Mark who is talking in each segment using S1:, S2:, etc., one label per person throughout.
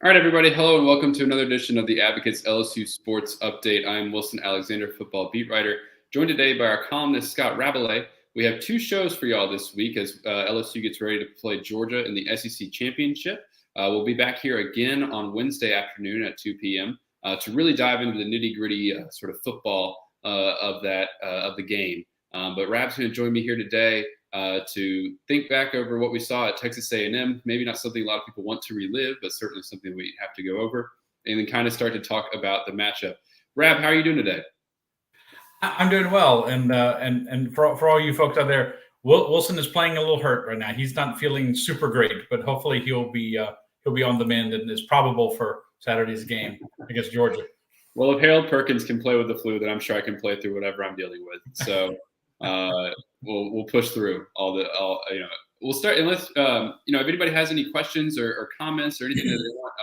S1: All right, everybody. Hello and welcome to another edition of the Advocates LSU Sports Update. I'm Wilson Alexander, football beat writer, joined today by our columnist, Scott Rabelais. We have two shows for y'all this week as LSU gets ready to play Georgia in the SEC Championship. We'll be back here again on Wednesday afternoon at 2 p.m. To really dive into the nitty-gritty sort of football of the game. But Rab's going to join me here today to think back over what we saw at Texas A&M. Maybe not something a lot of people want to relive, but certainly something we have to go over, and then kind of start to talk about the matchup. Rab, how are you doing today?
S2: I'm doing well, and for all you folks out there, Wilson is playing a little hurt right now. He's not feeling super great, but hopefully he'll be on the mend and is probable for Saturday's game against Georgia.
S1: Well, if Harold Perkins can play with the flu, then I'm sure I can play through whatever I'm dealing with. So we'll push through we'll start unless if anybody has any questions or comments or anything that they want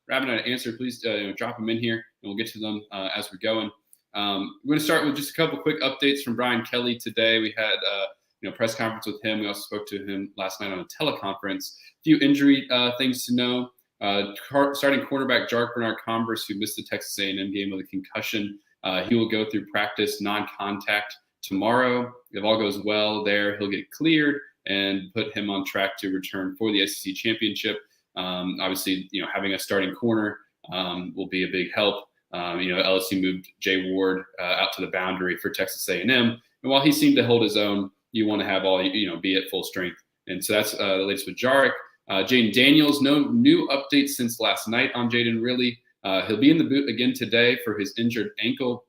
S1: Rab and I to answer, please drop them in here and we'll get to them as we're going. We're going to start with just a couple quick updates from Brian Kelly today. We had press conference with him. We also spoke to him last night on a teleconference. A few injury things to know. Starting quarterback Jark Bernard-Converse, who missed the Texas A&M game with a concussion, he will go through practice non-contact tomorrow. If all goes well there, he'll get cleared and put him on track to return for the SEC Championship. Obviously, having a starting corner will be a big help. LSU moved Jay Ward out to the boundary for Texas A&M, and while he seemed to hold his own, you want to have all be at full strength. And so that's the latest with Jarek. Jaden Daniels, no new updates since last night on Jaden. Really, he'll be in the boot again today for his injured ankle.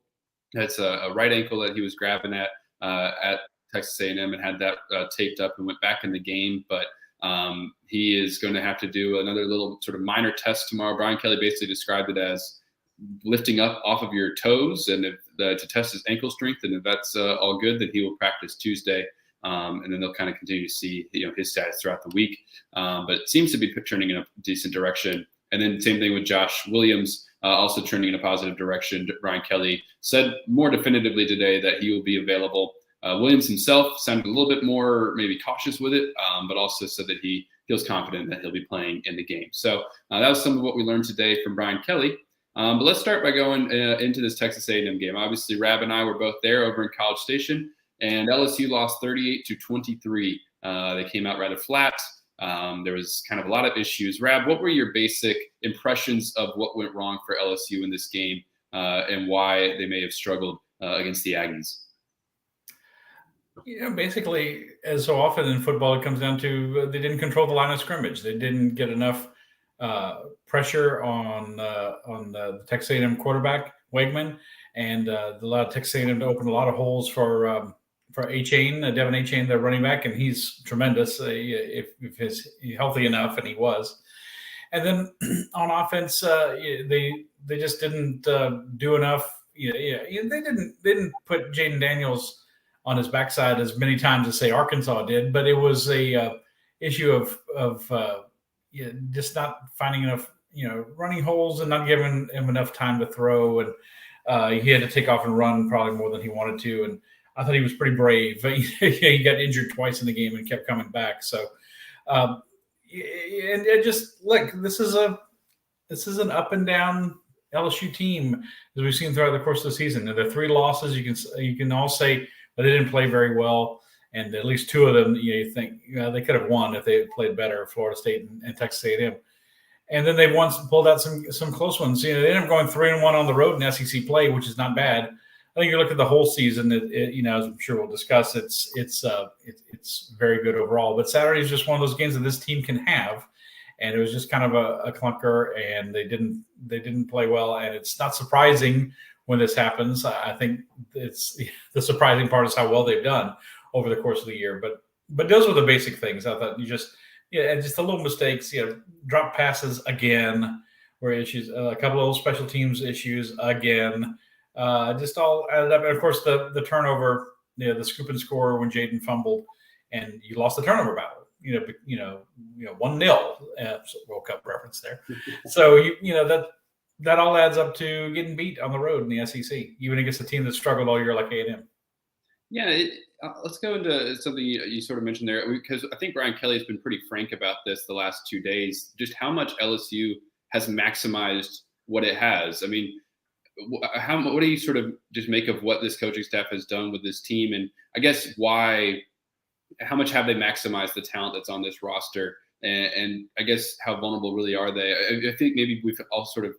S1: That's a right ankle that he was grabbing at Texas A&M and had that taped up and went back in the game. But he is going to have to do another little sort of minor test tomorrow. Brian Kelly basically described it as lifting up off of your toes and to test his ankle strength. And if that's all good, then he will practice Tuesday. And then they'll kind of continue to see his status throughout the week. But it seems to be turning in a decent direction. And then same thing with Josh Williams, also trending in a positive direction. Brian Kelly said more definitively today that he will be available. Williams himself sounded a little bit more maybe cautious with it, but also said that he feels confident that he'll be playing in the game. So that was some of what we learned today from Brian Kelly. But let's start by going into this Texas A&M game. Obviously, Rab and I were both there over in College Station, and LSU lost 38-23. They came out rather flat. There was kind of a lot of issues. Rab, what were your basic impressions of what went wrong for LSU in this game and why they may have struggled against the Aggies?
S2: Basically, as so often in football, it comes down to they didn't control the line of scrimmage. They didn't get enough pressure on the Texas A&M quarterback, Wegman, and allowed Texas A&M to open a lot of holes for A-Chain, Devin A-Chain, their running back, and he's tremendous if he's healthy enough, and he was. And then on offense, they just didn't do enough. They didn't put Jaden Daniels on his backside as many times as say Arkansas did, but it was a issue of just not finding enough running holes and not giving him enough time to throw, and he had to take off and run probably more than he wanted to. And I thought he was pretty brave. He got injured twice in the game and kept coming back. So, and it just look, this is an up and down LSU team as we've seen throughout the course of the season. And the 3 losses, you can all say, but they didn't play very well. And at least 2 of them, you think they could have won if they had played better, Florida State and Texas A&M. And then they once pulled out some close ones. They ended up going 3-1 on the road in SEC play, which is not bad. I think you look at the whole season, as I'm sure we'll discuss, it's very good overall. But Saturday is just one of those games that this team can have, and it was just kind of a clunker, and they didn't play well. And it's not surprising when this happens. I think it's the surprising part is how well they've done over the course of the year. But those were the basic things. I thought just the little mistakes. Drop passes again were issues. A couple of little special teams issues again. Just all added up. And of course, the turnover, the scoop and score when Jaden fumbled, and you lost the turnover battle. 1-0. World Cup reference there. So that all adds up to getting beat on the road in the SEC, even against a team that struggled all year like A&M.
S1: Yeah, let's go into something you sort of mentioned there, because I think Brian Kelly has been pretty frank about this the last 2 days, just how much LSU has maximized what it has. I mean, what do you sort of just make of what this coaching staff has done with this team, and I guess how much have they maximized the talent that's on this roster, and I guess how vulnerable really are they? I think maybe we've all sort of,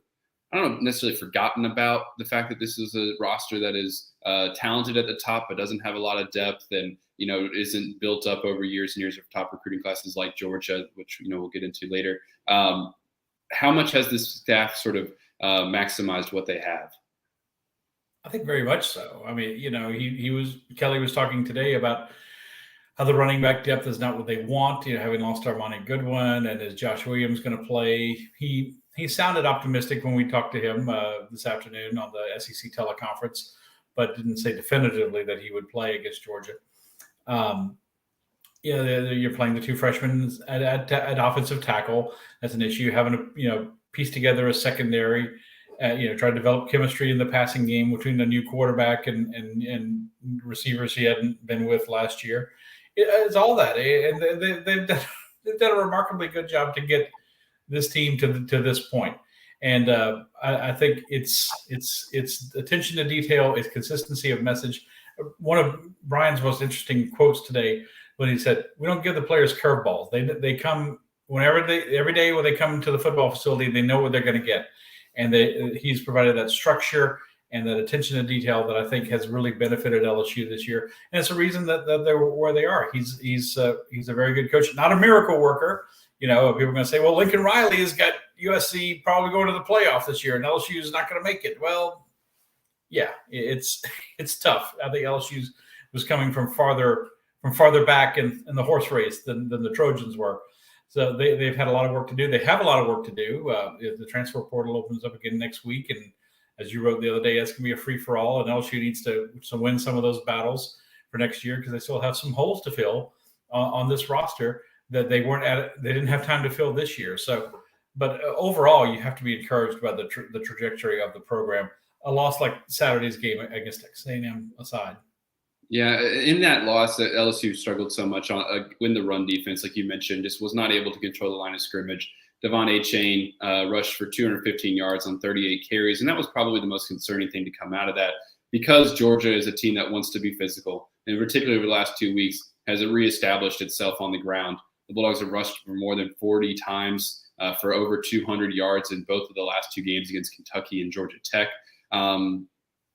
S1: I don't know, necessarily forgotten about the fact that this is a roster that is talented at the top, but doesn't have a lot of depth, and isn't built up over years and years of top recruiting classes like Georgia, which we'll get into later. How much has this staff sort of maximized what they have?
S2: I think very much so. I mean, Kelly was talking today about how the running back depth is not what they want. Having lost Armani Goodwin, and is Josh Williams going to play? He sounded optimistic when we talked to him this afternoon on the SEC teleconference, but didn't say definitively that he would play against Georgia. You're playing the two freshmen at offensive tackle. That's an issue. Having to piece together a secondary, try to develop chemistry in the passing game between the new quarterback and receivers he hadn't been with last year. It's all that, and they've done a remarkably good job to get this team to this point. And I think it's attention to detail, it's consistency of message. One of Brian's most interesting quotes today, when he said, "We don't give the players curveballs. They come every day when they come to the football facility, they know what they're going to get." And he's provided that structure and that attention to detail that I think has really benefited LSU this year. And it's a reason that they're where they are. He's a very good coach, not a miracle worker. People are going to say, well, Lincoln Riley has got USC probably going to the playoff this year, and LSU is not going to make it. Well, yeah, it's tough. I think LSU was coming from farther back in the horse race than the Trojans were. So they've had a lot of work to do. They have a lot of work to do. The transfer portal opens up again next week, and as you wrote the other day, it's going to be a free-for-all, and LSU needs to win some of those battles for next year because they still have some holes to fill on this roster that they didn't have time to fill this year. So, but overall, you have to be encouraged by the trajectory of the program. A loss like Saturday's game against Texas A&M aside.
S1: Yeah, in that loss, LSU struggled so much in the run defense, like you mentioned, just was not able to control the line of scrimmage. Devon Achane rushed for 215 yards on 38 carries, and that was probably the most concerning thing to come out of that, because Georgia is a team that wants to be physical, and particularly over the last 2 weeks has reestablished itself on the ground. The Bulldogs have rushed for more than 40 times for over 200 yards in both of the last two games against Kentucky and Georgia Tech.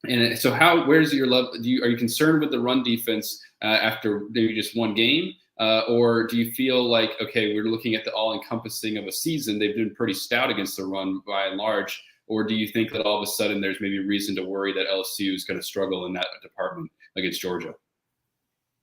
S1: And so where's your love? Are you concerned with the run defense after maybe just one game? Or do you feel like, okay, we're looking at the all-encompassing of a season. They've been pretty stout against the run by and large. Or do you think that all of a sudden there's maybe reason to worry that LSU is going to struggle in that department against Georgia?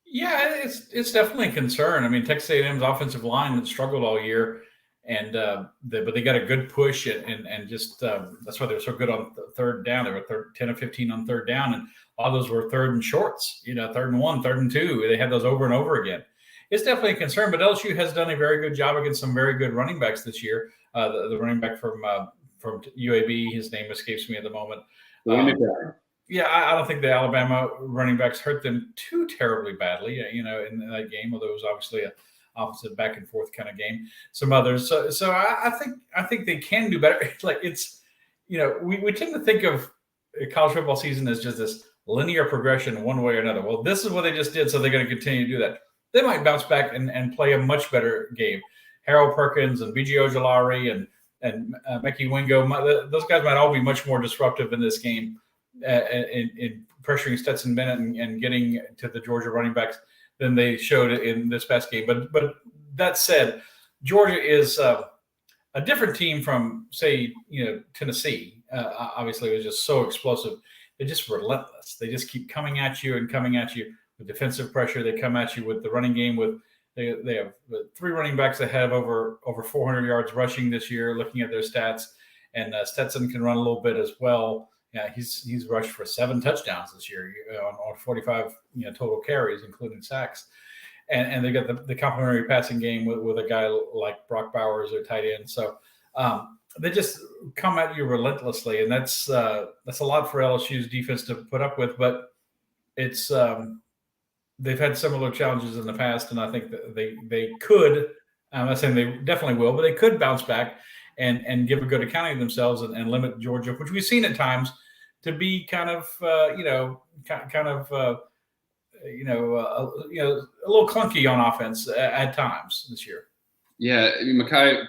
S2: Yeah, it's definitely a concern. I mean, Texas A&M's offensive line had struggled all year, and but they got a good push, and just that's why they were so good on third down. They were 10 or 15 on third down, and a lot of those were third and shorts. 3rd and 1, 3rd and 2. They had those over and over again. It's definitely a concern, but LSU has done a very good job against some very good running backs this year. The running back from UAB, his name escapes me at the moment. Yeah, I don't think the Alabama running backs hurt them too terribly badly, in that game, although it was obviously a opposite back and forth kind of game. Some others. So I think they can do better. Like we tend to think of a college football season as just this linear progression one way or another. Well, this is what they just did, so they're going to continue to do that. They might bounce back and play a much better game. Harold Perkins and B.J. Ojolari and Mekhi Wingo, those guys might all be much more disruptive in this game in pressuring Stetson Bennett and getting to the Georgia running backs than they showed in this past game. But that said, Georgia is a different team from, say, Tennessee. Obviously, it was just so explosive. They're just relentless. They just keep coming at you and coming at you with defensive pressure. They come at you with the running game. They have 3 running backs that have over 400 yards rushing this year, looking at their stats. And Stetson can run a little bit as well. Yeah, he's rushed for 7 touchdowns this year on 45 total carries, including sacks. And they got the complementary passing game with a guy like Brock Bowers, their tight end. So they just come at you relentlessly, and that's a lot for LSU's defense to put up with. But it's they've had similar challenges in the past, and I think that they could. I'm not saying they definitely will, but they could bounce back and give a good accounting of themselves and limit Georgia, which we've seen at times to be kind of a little clunky on offense at times this year.
S1: Yeah, I mean, Micah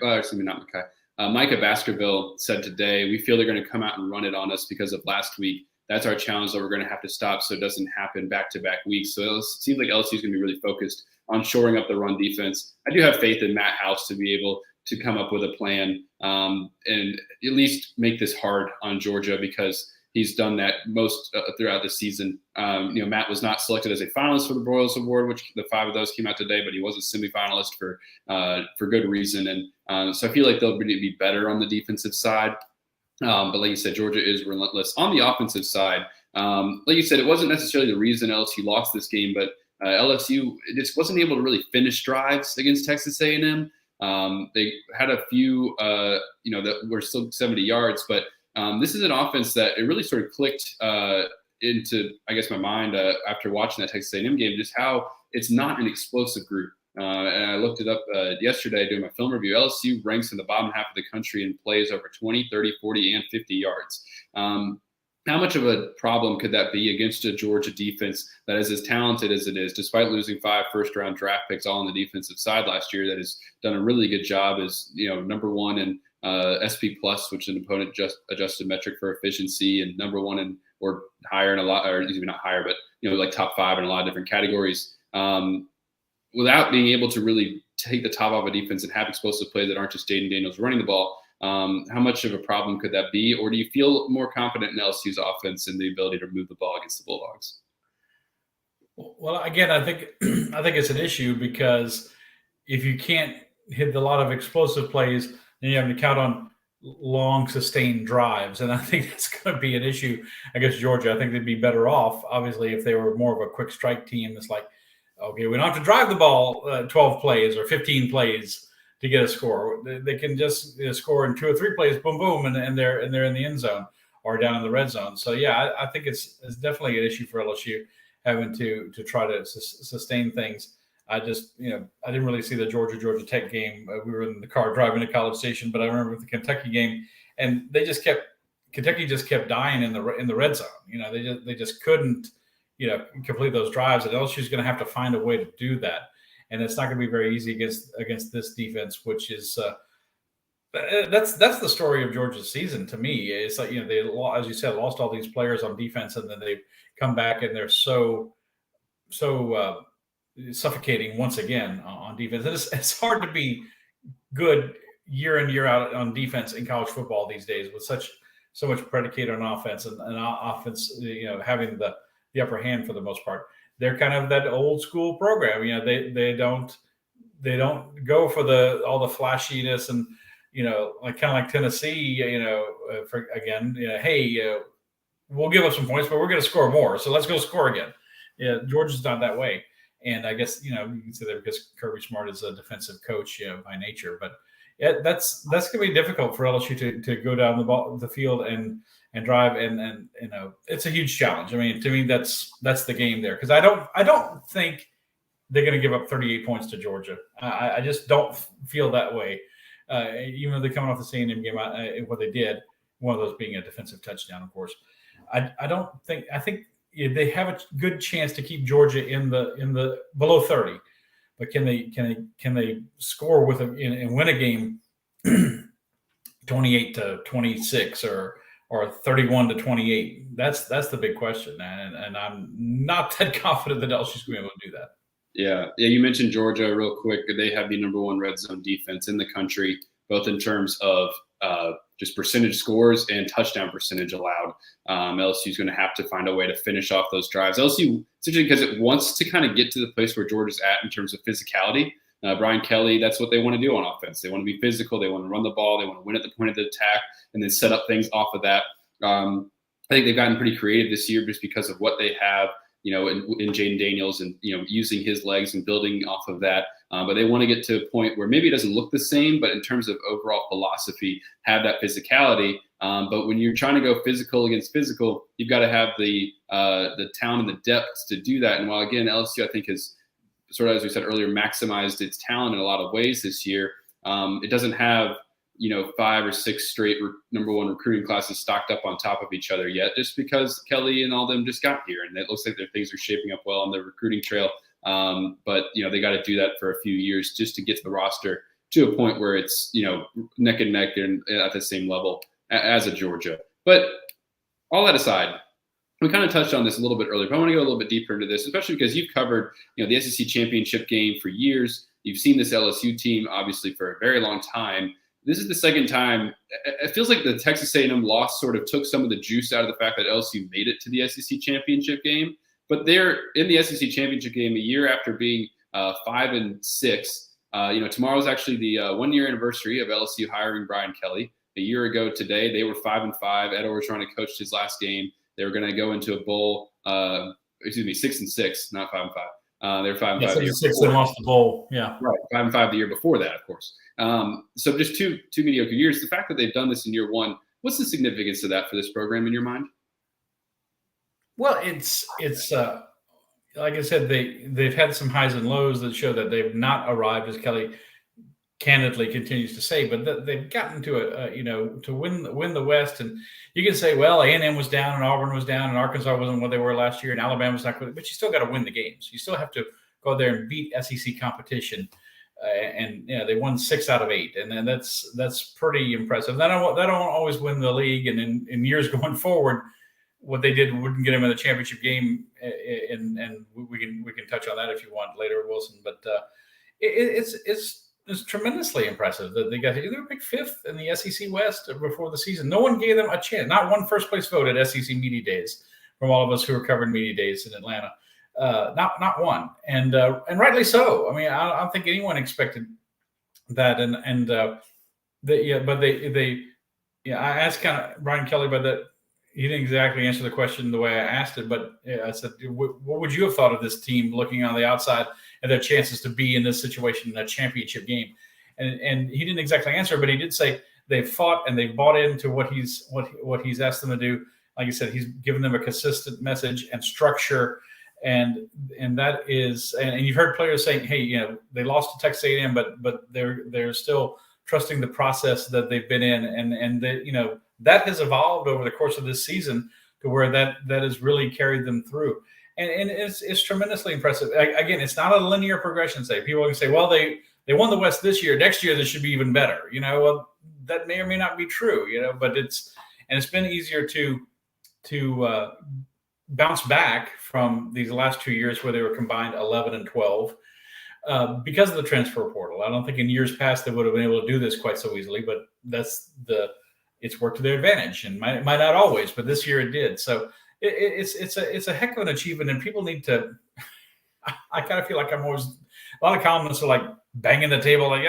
S1: Baskerville said today, we feel they're going to come out and run it on us because of last week. That's our challenge that we're going to have to stop so it doesn't happen back-to-back weeks. So it seems like LSU is going to be really focused on shoring up the run defense. I do have faith in Matt House to be able to come up with a plan and at least make this hard on Georgia, because he's done that most throughout the season. Matt was not selected as a finalist for the Broyles Award, which the 5 of those came out today, but he was a semifinalist for good reason. And so I feel like they'll be better on the defensive side. But like you said, Georgia is relentless on the offensive side. Like you said, it wasn't necessarily the reason LSU lost this game, but LSU just wasn't able to really finish drives against Texas A&M. They had a few, that were still 70 yards, but this is an offense that it really sort of clicked into, I guess, my mind after watching that Texas A&M game, just how it's not an explosive group. And I looked it up yesterday doing my film review. LSU ranks in the bottom half of the country in plays over 20, 30, 40, and 50 yards. How much of a problem could that be against a Georgia defense that is as talented as it is, despite losing 5 first-round draft picks all on the defensive side last year, that has done a really good job as, number 1 in SP Plus, which is an opponent adjusted metric for efficiency, and number 1 in or higher in a lot, or even not higher, but like top 5 in a lot of different categories. Without being able to really take the top off a defense and have explosive plays that aren't just Jaden Daniels running the ball, how much of a problem could that be? Or do you feel more confident in LSU's offense and the ability to move the ball against the Bulldogs?
S2: Well, again, I think it's an issue, because if you can't hit a lot of explosive plays, then you have to count on long sustained drives. And I think that's going to be an issue against Georgia. I think they'd be better off, obviously, if they were more of a quick strike team. It's like, okay, we don't have to drive the ball 12 plays or 15 plays to get a score. They can just score in 2 or 3 plays, boom, boom, and they're in the end zone or down in the red zone. So yeah, I think it's definitely an issue for LSU having to try to sustain things. I just, I didn't really see the Georgia Tech game. We were in the car driving to College Station, but I remember the Kentucky game, and Kentucky just kept dying in the red zone. They just couldn't, complete those drives, and LSU is going to have to find a way to do that, and it's not going to be very easy against this defense, which is that's the story of Georgia's season to me. It's like, they, as you said, lost all these players on defense, and then they come back and they're so suffocating once again on defense. And it's hard to be good year in, year out on defense in college football these days, with so much predicated on offense, and offense, having the upper hand for the most part. They're kind of that old school program. They don't go for all the flashiness, and like kind of like Tennessee. We'll give up some points, but we're going to score more. So let's go score again. Yeah, Georgia's not that way. And I guess, you can say that because Kirby Smart is a defensive coach by nature. But yeah, that's going to be difficult for LSU to go down the field and drive. And it's a huge challenge. I mean, to me, that's the game there, because I don't think they're going to give up 38 points to Georgia. I just don't feel that way. Even though they're coming off the A&M game, what they did, one of those being a defensive touchdown, of course. I think they have a good chance to keep Georgia in the below 30, but can they score and win a game 28-26 or 31-28? That's the big question, and I'm not that confident that LSU's going to be able to do that.
S1: Yeah. You mentioned Georgia real quick. They have the number 1 red zone defense in the country, both in terms of just percentage scores and touchdown percentage allowed. LSU is going to have to find a way to finish off those drives. LSU, essentially, because it wants to kind of get to the place where Georgia's at in terms of physicality. Brian Kelly, that's what they want to do on offense. They want to be physical. They want to run the ball. They want to win at the point of the attack and then set up things off of that. I think they've gotten pretty creative this year just because of what they have, in Jaden Daniels, and, using his legs and building off of that. But they want to get to a point where maybe it doesn't look the same, but in terms of overall philosophy, have that physicality. But when you're trying to go physical against physical, you've got to have the talent and the depth to do that. And while, again, LSU, I think, has sort of, as we said earlier, maximized its talent in a lot of ways this year, it doesn't have 5 or 6 straight number one recruiting classes stocked up on top of each other yet, just because Kelly and all them just got here, and it looks like their things are shaping up well on the recruiting trail. But they got to do that for a few years just to get to the roster to a point where it's neck and neck and at the same level as a Georgia. But all that aside, we kind of touched on this a little bit earlier, but I want to go a little bit deeper into this, especially because you've covered the SEC championship game for years. You've seen this LSU team obviously for a very long time. This is the second time. It feels like the Texas A&M loss sort of took some of the juice out of the fact that LSU made it to the SEC championship game. But they're in the SEC championship game a year after being 5-6. Tomorrow's actually the 1-year anniversary of LSU hiring Brian Kelly. A year ago today, they were 5-5. Ed Orgeron coached his last game. They were going to go into a bowl. 6-6, not 5-5. They're 5-5.
S2: Yeah, 6-6 and lost the bowl. Yeah,
S1: right. 5-5 the year before that, of course. So just two mediocre years. The fact that they've done this in year one, what's the significance of that for this program in your mind?
S2: Well, it's like I said, they've had some highs and lows that show that they've not arrived, as Kelly candidly continues to say, but they've gotten to to win the West. And you can say, well, A&M was down and Auburn was down and Arkansas wasn't what they were last year and Alabama's not good, but you still got to win the games. You still have to go there and beat SEC competition. And they won 6 out of 8, and then that's pretty impressive. They don't always win the league, and in years going forward, what they did wouldn't get them in the championship game, and we can touch on that if you want later, Wilson. But it's tremendously impressive that they got either picked 5th in the SEC West before the season. No one gave them a chance. Not one first place vote at SEC Media Days from all of us who were covering Media Days in Atlanta. Not one, and rightly so. I mean, I don't think anyone expected that, I asked kind of Brian Kelly about that. He didn't exactly answer the question the way I asked it, but I said, what would you have thought of this team looking on the outside and their chances to be in this situation in a championship game? And he didn't exactly answer, but he did say they've fought and they've bought into what he's asked them to do. Like I said, he's given them a consistent message and structure. And that is, and you've heard players saying, hey, they lost to Texas A&M, but they're still trusting the process that they've been in, and that has evolved over the course of this season to where that has really carried them through, and it's tremendously impressive. Again, it's not a linear progression. People can say, well, they won the West this year, next year they should be even better. Well, that may or may not be true. But it's been easier to bounce back from these last 2 years where they were combined 11 and 12 because of the transfer portal. I don't think in years past they would have been able to do this quite so easily, but it's worked to their advantage, and might not always, but this year it did. So it's a heck of an achievement, and people need to. I kind of feel like I'm always, a lot of columnists are like banging the table, like,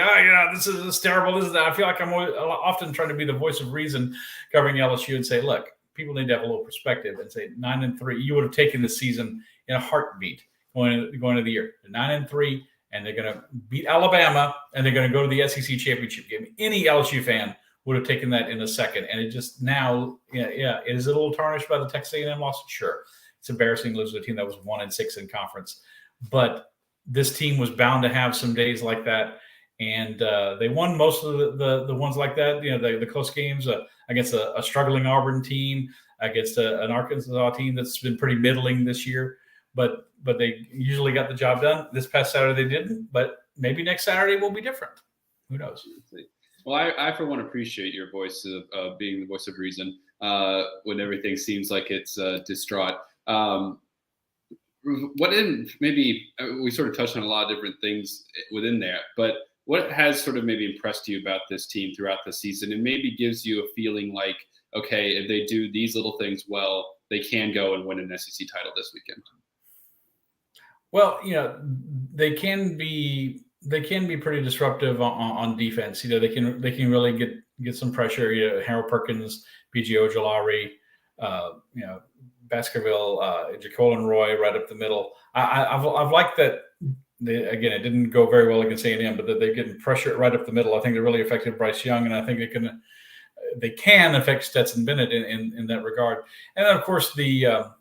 S2: this is terrible, this is that. I feel like I'm often trying to be the voice of reason covering LSU and say, look, people need to have a little perspective and say 9-3. You would have taken this season in a heartbeat going into the year. They're 9-3, and they're going to beat Alabama, and they're going to go to the SEC championship game. Any LSU fan would have taken that in a second, and it just now, it is a little tarnished by the Texas A&M loss. Sure, it's embarrassing to lose to a team that was 1-6 in conference, but this team was bound to have some days like that. And they won most of the ones like that, the close games against a struggling Auburn team, against an Arkansas team that's been pretty middling this year. But they usually got the job done. This past Saturday they didn't, but maybe next Saturday will be different. Who knows?
S1: Well, I for one appreciate your voice of being the voice of reason when everything seems like it's distraught. Maybe we sort of touched on a lot of different things within there, but what has sort of maybe impressed you about this team throughout the season, and maybe gives you a feeling like, okay, if they do these little things well, they can go and win an SEC title this weekend?
S2: Well, they can be pretty disruptive on defense. They can really get some pressure. Harold Perkins, PG Ojolari, Baskerville, Jacolin Roy right up the middle. I've liked that. Again, it didn't go very well against A&M, but that they're getting pressure right up the middle. I think they really affected Bryce Young, and I think they can affect Stetson Bennett in that regard. And then, of course, the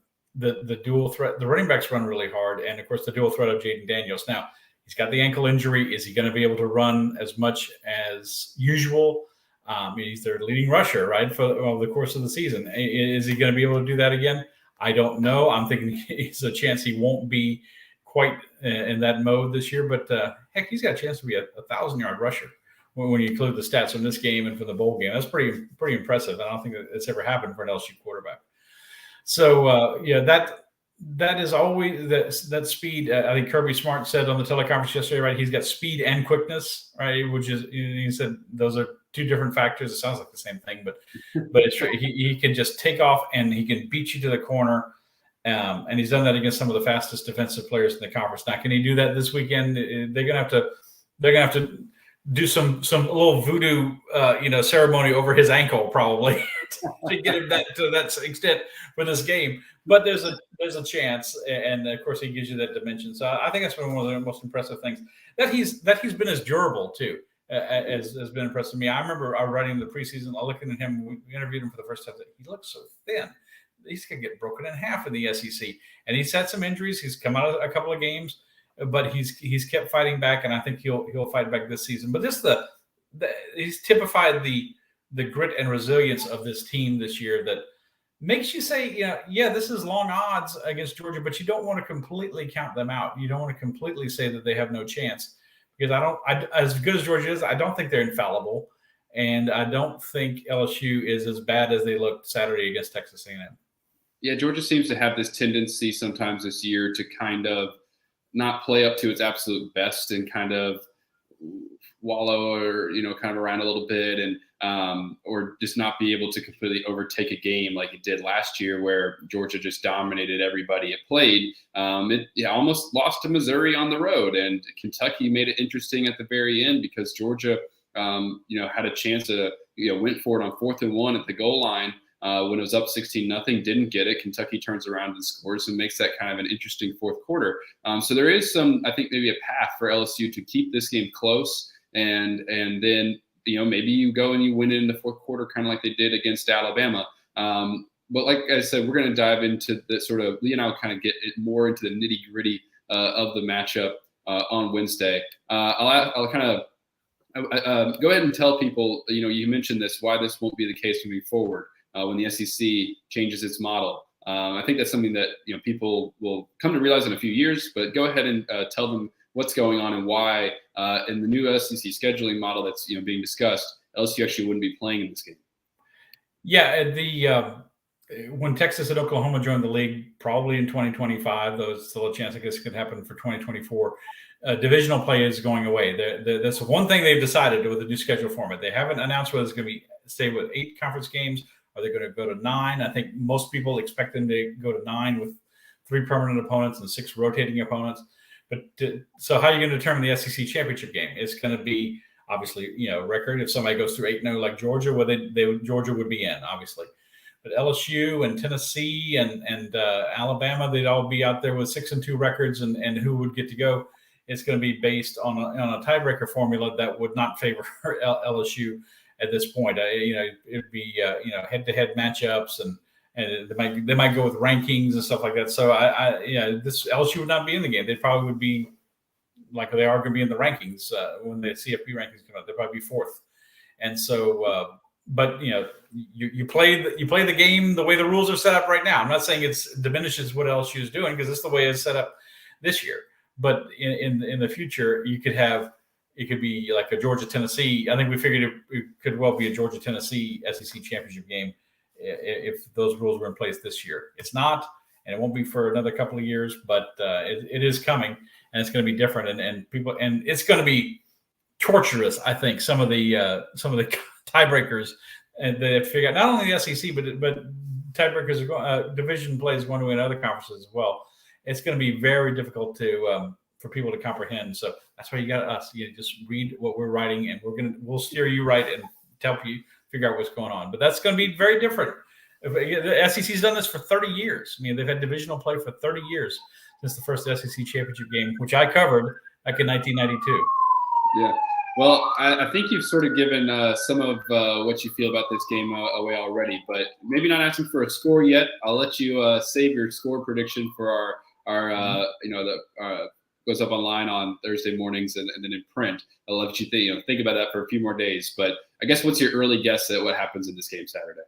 S2: dual threat, the running backs run really hard, and of course the dual threat of Jaden Daniels. Now he's got the ankle injury. Is he going to be able to run as much as usual? He's their leading rusher, right, for the course of the season. Is he going to be able to do that again? I don't know. I'm thinking it's a chance he won't be quite in that mode this year. But heck, he's got a chance to be a 1,000-yard rusher when you include the stats from this game and from the bowl game. That's pretty impressive. I don't think it's ever happened for an LSU quarterback. So that is always that speed. I think Kirby Smart said on the teleconference yesterday, right? He's got speed and quickness, right? Which is, he said those are two different factors. It sounds like the same thing, but it's true. He can just take off and he can beat you to the corner. And he's done that against some of the fastest defensive players in the conference. Now, can he do that this weekend? They're gonna have to do some little voodoo, ceremony over his ankle probably to get him to that extent for this game. But there's a chance, and of course he gives you that dimension. So I think that's been one of the most impressive things that he's been as durable too. Has been impressive to me. I remember I was writing the preseason, looking at him. We interviewed him for the first time. He looks so thin. He's going to get broken in half in the SEC. And he's had some injuries. He's come out of a couple of games, but he's kept fighting back, and I think he'll fight back this season. But just he's typified the grit and resilience of this team this year that makes you say, this is long odds against Georgia, but you don't want to completely count them out. You don't want to completely say that they have no chance, because as good as Georgia is, I don't think they're infallible, and I don't think LSU is as bad as they looked Saturday against Texas A&M.
S1: Yeah, Georgia seems to have this tendency sometimes this year to kind of not play up to its absolute best and kind of wallow or, kind of around a little bit and or just not be able to completely overtake a game like it did last year where Georgia just dominated everybody it played. It almost lost to Missouri on the road, and Kentucky made it interesting at the very end because Georgia, had a chance to, went for it on 4th and 1 at the goal line. When it was up 16-0, didn't get it. Kentucky turns around and scores and makes that kind of an interesting fourth quarter. So there is I think maybe a path for LSU to keep this game close, and then maybe you go and you win it in the fourth quarter, kind of like they did against Alabama. But like I said, we're going to dive into the sort of, I'll kind of get it more into the nitty gritty of the matchup on Wednesday. I'll kind of go ahead and tell people, you mentioned why this won't be the case moving forward. When the SEC changes its model. I think that's something that people will come to realize in a few years, but go ahead and tell them what's going on and why in the new SEC scheduling model that's being discussed, LSU actually wouldn't be playing in this game.
S2: Yeah, when Texas and Oklahoma joined the league, probably in 2025, though it's still a chance I guess it could happen for 2024, divisional play is going away. That's one thing they've decided with the new schedule format. They haven't announced whether it's going to stay with 8 conference games. Are they going to go to 9? I think most people expect them to go to 9 with 3 permanent opponents and 6 rotating opponents. But so how are you going to determine the SEC championship game? It's going to be obviously, record. If somebody goes through 8-0 like Georgia, well, Georgia would be in, obviously. But LSU and Tennessee and Alabama, they'd all be out there with 6-2 records, and who would get to go. It's going to be based on a tiebreaker formula that would not favor LSU. At this point, it'd be head-to-head matchups, and they might go with rankings and stuff like that. So this LSU would not be in the game. They probably would be like they are going to be in the rankings when the CFP rankings come out. They'll probably be 4th. And so, but you play the game the way the rules are set up right now. I'm not saying it diminishes what LSU is doing because it's the way it's set up this year. But in the future, you could have. It could be like a Georgia-Tennessee. I think we figured it could well be a Georgia-Tennessee SEC championship game if those rules were in place this year. It's not, and it won't be for another couple of years, but it is coming, and it's going to be different. And it's going to be torturous. I think some of the tiebreakers, and they have to figure out not only the SEC, but tiebreakers are going. Division play is going to win other conferences as well. It's going to be very difficult for people to comprehend. So that's why you got us. You just read what we're writing, and we'll steer you right and help you figure out what's going on. But that's going to be very different. The SEC's done this for 30 years. I mean, they've had divisional play for 30 years since the first SEC championship game, which I covered back in 1992.
S1: Yeah. Well, I think you've sort of given some of what you feel about this game away already, but maybe not asking for a score yet. I'll let you save your score prediction for our goes up online on Thursday mornings and then in print. I'll let you think about that for a few more days. But I guess what's your early guess at what happens in this game Saturday?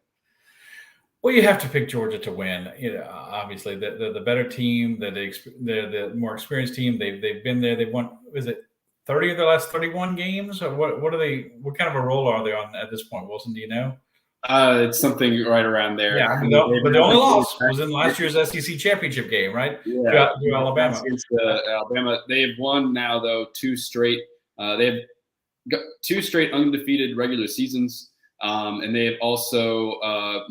S2: Well, you have to pick Georgia to win. Obviously, the better team, the more experienced team. They've been there. They've won. Is it 30 of their last 31 games? Or what are they? What kind of a role are they on at this point, Wilson? Do you know?
S1: It's something right around there.
S2: Yeah, but the only loss was in last year's SEC championship game, right?
S1: Yeah,
S2: to Alabama.
S1: Against Alabama, they have won now though 2 straight. They have got 2 straight undefeated regular seasons. And they have also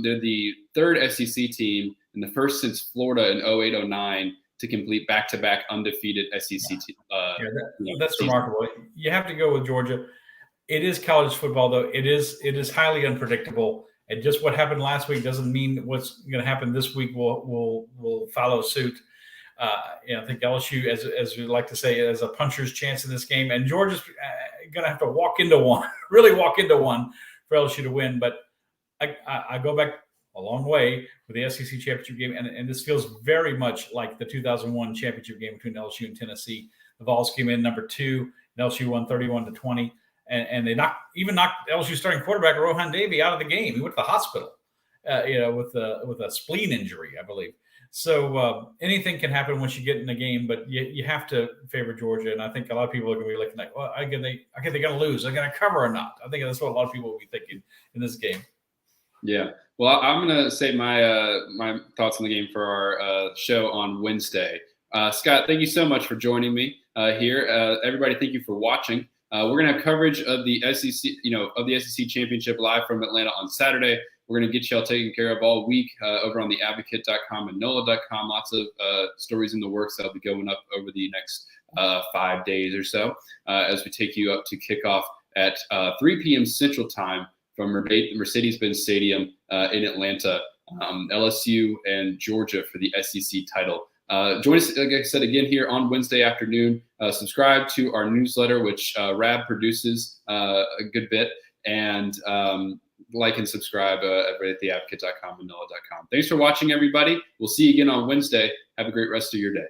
S1: they're the 3rd SEC team and the first since Florida in 08-09 to complete back-to-back undefeated SEC.
S2: That's remarkable. You have to go with Georgia. It is college football, though. It is highly unpredictable, and just what happened last week doesn't mean what's going to happen this week will follow suit. I think LSU, as we like to say, has a puncher's chance in this game, and Georgia's going to have to walk into one, really walk into one for LSU to win. But I go back a long way with the SEC championship game, and this feels very much like the 2001 championship game between LSU and Tennessee. The Vols came in number 2, and LSU won 31-20, and they knocked LSU starting quarterback Rohan Davey out of the game. He went to the hospital, with a spleen injury, I believe. So anything can happen once you get in the game, but you have to favor Georgia. And I think a lot of people are going to be looking like, well, are they going to lose? Are they going to cover or not? I think that's what a lot of people will be thinking in this game. Yeah.
S1: Well, I'm going to save my thoughts on the game for our show on Wednesday. Scott, thank you so much for joining me here. Everybody, thank you for watching. We're going to have coverage of the SEC, of the SEC championship live from Atlanta on Saturday. We're going to get y'all taken care of all week over on theadvocate.com and NOLA.com. Lots of stories in the works that'll be going up over the next 5 days or so as we take you up to kickoff at 3 p.m. Central Time from Mercedes-Benz Stadium in Atlanta, LSU and Georgia for the SEC title. Join us, like I said, again here on Wednesday afternoon. Subscribe to our newsletter, which Rab produces a good bit, and like and subscribe at theadvocate.com and NOLA.com. Thanks for watching, everybody. We'll see you again on Wednesday. Have a great rest of your day.